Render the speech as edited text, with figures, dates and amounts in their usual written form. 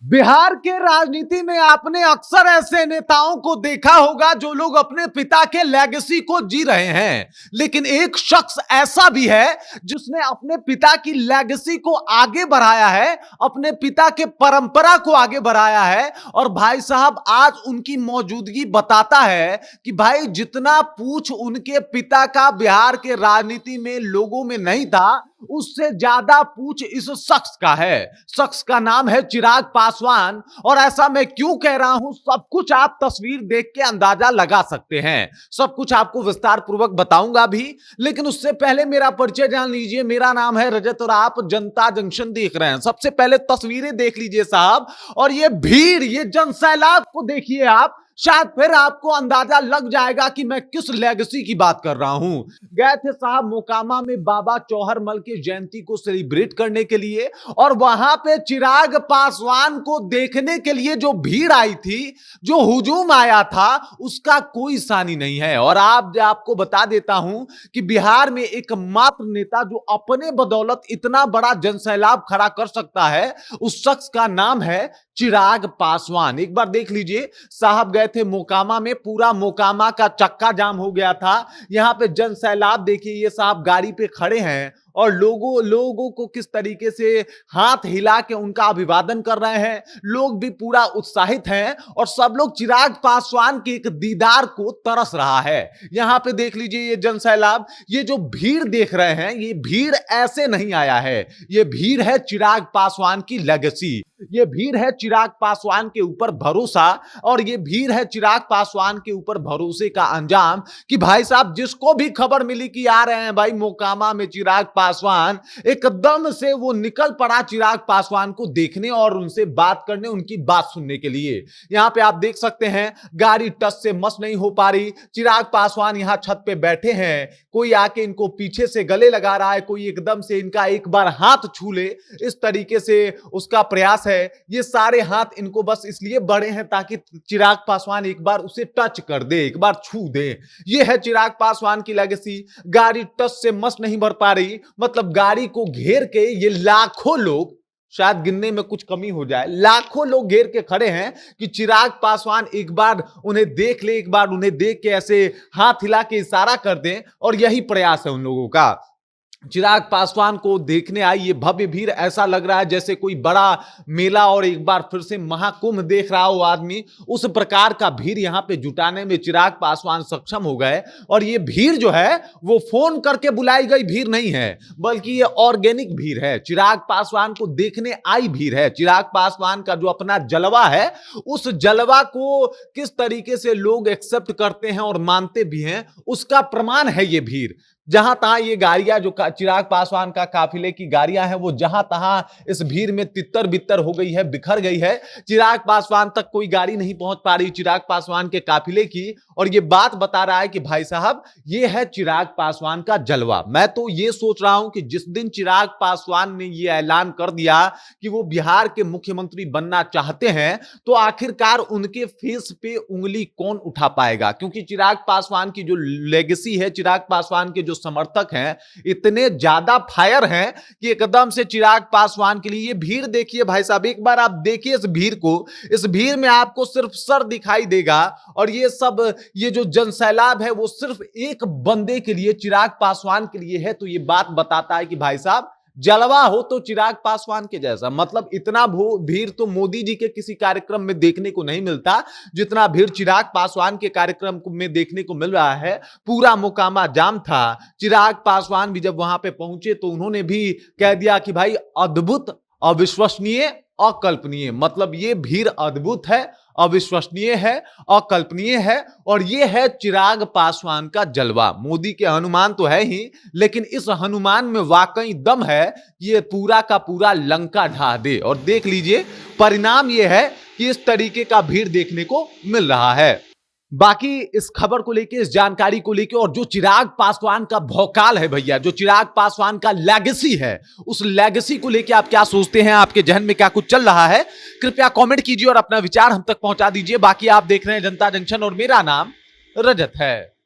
बिहार के राजनीति में आपने अक्सर ऐसे नेताओं को देखा होगा जो लोग अपने पिता के लेगेसी को जी रहे हैं, लेकिन एक शख्स ऐसा भी है जिसने अपने पिता की लेगेसी को आगे बढ़ाया है, अपने पिता के परंपरा को आगे बढ़ाया है। और भाई साहब आज उनकी मौजूदगी बताता है कि भाई जितना पूछ उनके पिता का बिहार के राजनीति में लोगों में नहीं था, उससे ज्यादा पूछ इस शख्स का है। शख्स का नाम है चिराग पासवान। और ऐसा मैं क्यों कह रहा हूं, सब कुछ आप तस्वीर देख के अंदाजा लगा सकते हैं, सब कुछ आपको विस्तार पूर्वक बताऊंगा भी। लेकिन उससे पहले मेरा परिचय जान लीजिए। मेरा नाम है रजत और आप जनता जंक्शन देख रहे हैं। सबसे पहले तस्वीरें देख लीजिए साहब, और ये भीड़, ये जनसैलाब को देखिए आप, शायद फिर आपको अंदाजा लग जाएगा कि मैं किस लेगेसी की बात कर रहा हूं। गए थे साहब मोकामा में बाबा चौहरमल की जयंती को सेलिब्रेट करने के लिए, और वहां पे चिराग पासवान को देखने के लिए जो भीड़ आई थी, जो हुजूम आया था, उसका कोई सानी नहीं है। और आपको बता देता हूं कि बिहार में एकमात्र नेता जो अपने बदौलत इतना बड़ा जनसैलाब खड़ा कर सकता है, उस शख्स का नाम है चिराग पासवान। एक बार देख लीजिए साहब, गए थे मोकामा में, पूरा मोकामा का चक्का जाम हो गया था। यहां पे जनसैलाब देखिए, ये साहब गाड़ी पे खड़े हैं और लोगों को किस तरीके से हाथ हिला के उनका अभिवादन कर रहे हैं। लोग भी पूरा उत्साहित हैं और सब लोग चिराग पासवान के एक दीदार को तरस रहा है। यहां पे देख लीजिए ये जनसैलाब, ये जो भीड़ देख रहे हैं, ये भीड़ ऐसे नहीं आया है, ये भीड़ है चिराग पासवान की लेगेसी, ये भीड़ है चिराग पासवान के ऊपर भरोसा, और ये भीड़ है चिराग पासवान के ऊपर भरोसे का अंजाम। कि भाई साहब जिसको भी खबर मिली कि आ रहे हैं भाई मोकामा में चिराग पासवान, एकदम से वो निकल पड़ा चिराग पासवान को देखने और उनसे बात करने, उनकी बात सुनने के लिए। यहां पे आप देख सकते हैं गाड़ी टच से मस नहीं हो पा रही। चिराग पासवान यहां छत पे बैठे हैं, कोई आके इनको पीछे से गले लगा रहा है, कोई एकदम से इनका एक बार हाथ छू ले, इस तरीके से उसका प्रयास है। ये सारे हाथ इनको बस इसलिए बड़े हैं ताकि चिराग पासवान एक बार उसे टच कर दे, एक बार छू दे। ये है चिराग पासवान की लेगेसी। गाड़ी टच से मस नहीं भर पा रही, मतलब गाड़ी को घेर के ये लाखों लोग, शायद गिनने में कुछ कमी हो जाए, लाखों लोग घेर के खड़े हैं कि चिराग पासवान एक बार उन्हें देख ले, एक बार उन्हें देख के ऐसे हाथ हिला के इशारा कर दें। और यही प्रयास है उन लोगों का। चिराग पासवान को देखने आई ये भव्य भीड़, ऐसा लग रहा है जैसे कोई बड़ा मेला और एक बार फिर से महाकुंभ देख रहा हो आदमी। उस प्रकार का भीड़ यहां पे जुटाने में चिराग पासवान सक्षम हो गए। और ये भीड़ जो है वो फोन करके बुलाई गई भीड़ नहीं है, बल्कि ये ऑर्गेनिक भीड़ है, चिराग पासवान को देखने आई भीड़ है। चिराग पासवान का जो अपना जलवा है, उस जलवा को किस तरीके से लोग एक्सेप्ट करते हैं और मानते भी हैं, उसका प्रमाण है ये भीड़। जहां तहां ये गाड़ियां, जो चिराग पासवान का काफिले की गाड़ियां हैं, वो जहां तहां इस भीड़ में तितर बितर हो गई है, बिखर गई है। चिराग पासवान तक कोई गाड़ी नहीं पहुंच पा रही चिराग पासवान के काफिले की। और ये बात बता रहा है कि भाई साहब ये है चिराग पासवान का जलवा। मैं तो ये सोच रहा हूं कि जिस दिन चिराग पासवान ने ये ऐलान कर दिया कि वो बिहार के मुख्यमंत्री बनना चाहते हैं, तो आखिरकार उनके फेस पे उंगली कौन उठा पाएगा। क्योंकि चिराग पासवान की जो लेगेसी है, चिराग पासवान के जो समर्थक हैं, इतने ज्यादा फायर हैं कि एकदम से चिराग पासवान के लिए ये भीड़ देखिए भाई साहब, एक बार आप देखिए इस भीड़ को। इस भीड़ में आपको सिर्फ सर दिखाई देगा, और ये सब, ये जो जनसैलाब है वो सिर्फ एक बंदे के लिए, चिराग पासवान के लिए है। तो ये बात बताता है कि भाई साहब जलवा हो तो चिराग पासवान के जैसा। मतलब इतना भीड़ तो मोदी जी के किसी कार्यक्रम में देखने को नहीं मिलता जितना भीड़ चिराग पासवान के कार्यक्रम में देखने को मिल रहा है। पूरा मोकामा जाम था। चिराग पासवान भी जब वहां पे पहुंचे तो उन्होंने भी कह दिया कि भाई अद्भुत, अविश्वसनीय, अकल्पनीय। मतलब ये भीड़ अद्भुत है, अविश्वसनीय है, अकल्पनीय है, और ये है चिराग पासवान का जलवा। मोदी के हनुमान तो है ही, लेकिन इस हनुमान में वाकई दम है कि ये पूरा का पूरा लंका ढा दे। और देख लीजिए परिणाम ये है कि इस तरीके का भीड़ देखने को मिल रहा है। बाकी इस खबर को लेके, इस जानकारी को लेके, और जो चिराग पासवान का भौकाल है भैया, जो चिराग पासवान का लेगेसी है, उस लेगेसी को लेके आप क्या सोचते हैं, आपके जहन में क्या कुछ चल रहा है, कृपया कमेंट कीजिए और अपना विचार हम तक पहुंचा दीजिए। बाकी आप देख रहे हैं जनता जंक्शन और मेरा नाम रजत है।